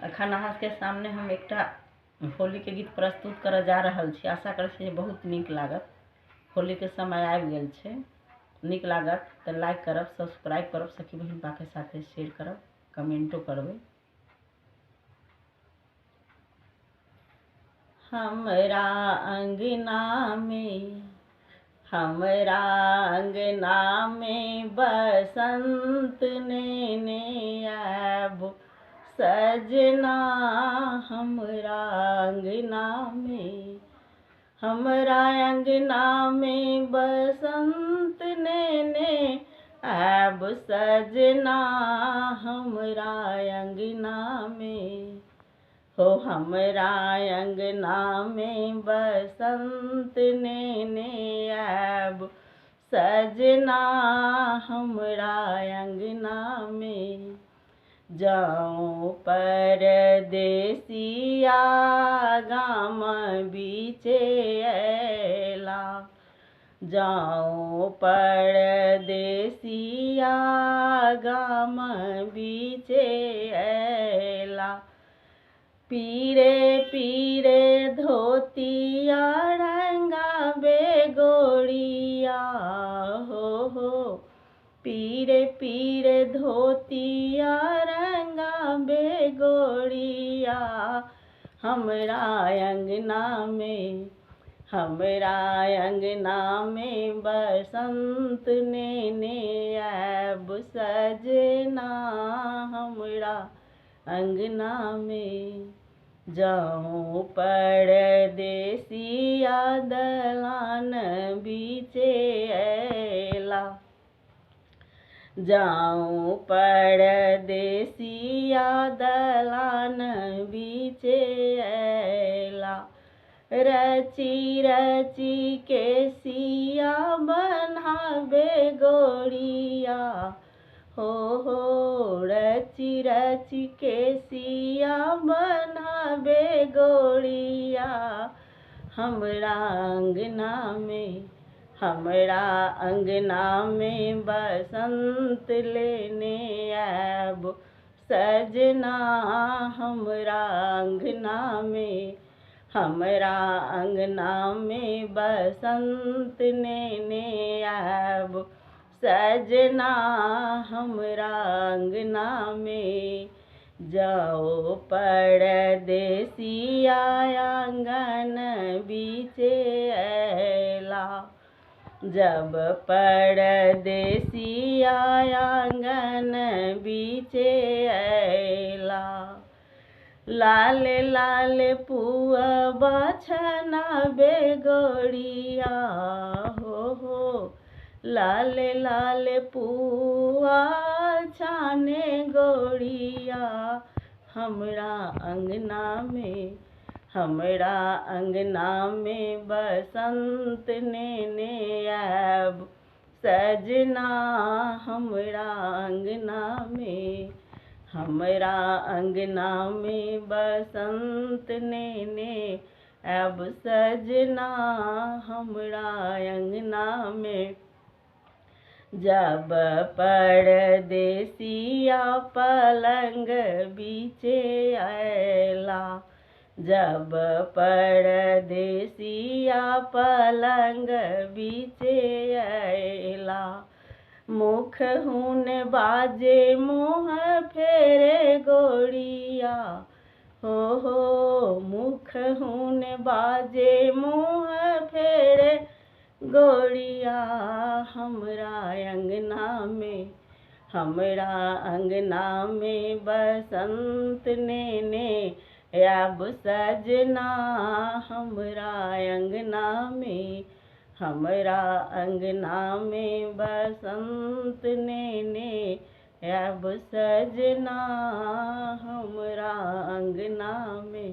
अखन अहाँ के सामने हम एकटा होली के गीत प्रस्तुत करऽ जा रहल छी। आशा करै छी जे बहुत नीक लागत। होली के समय आबि गेल छै, नीक लागत तऽ लाइक करब, सब्सक्राइब करब, सखी बहिन के साथे शेयर करब, कमेंटो करबै। हमरा अंगना में बसंत नेने आब सजना। हमरा अंगना में बसंत नेने आब सजना। हमरा अंगना में हमरा अंगना में बसंत नेने आब सजना। हमरा अंगना में जाऊं परदेसिया गाम बीचे अयला। जाऊं परदेसिया गाम बीचे अयला। पीरे पीरे धोतिया रंगा बेगोड़िया हो। पीरे पीरे धोतिया रंगा बेगोड़िया। हमरा अंगना में बसंत नेने आब सजना। हमरा अंगना में जाऊं परदेसिया दलान बीचे अयला। जाऊं परदेसिया दलान बीचे अयला। रची रची के सिया बनाबे गोड़िया हो। रची रची के सिया बनाबे गोड़िया। हमरा अंगना में बसंत लेने आब सजना। हमरा अंगना में बसंत नेने आब सजना। हमरा अंगना में जाओ परदेसिया आंगन बीचे अयला। जब परदेसिया आंगन बीचे अयला। लाल लाल पुआ छनाबे गोड़िया हो। लाल लाल पुआ छाने गोड़िया। हमरा अंगना में बसंत नेने आब सजना। हमरा अंगना में बसंत नेने आब सजना। हमरा अंगना में जब परदेसिया पलंग बीचे अयला। जब परदेसिया पलंग बीचे अयला। मुख हुन बाजे मुँह फेरे गोड़िया हो। मुख हुन बाजे मुँह फेरे गोड़िया। हमरा अंगना में बसंत नेने आब सजना। हमरा अंगना में बसंत नेने आब सजना। हमरा अंगना में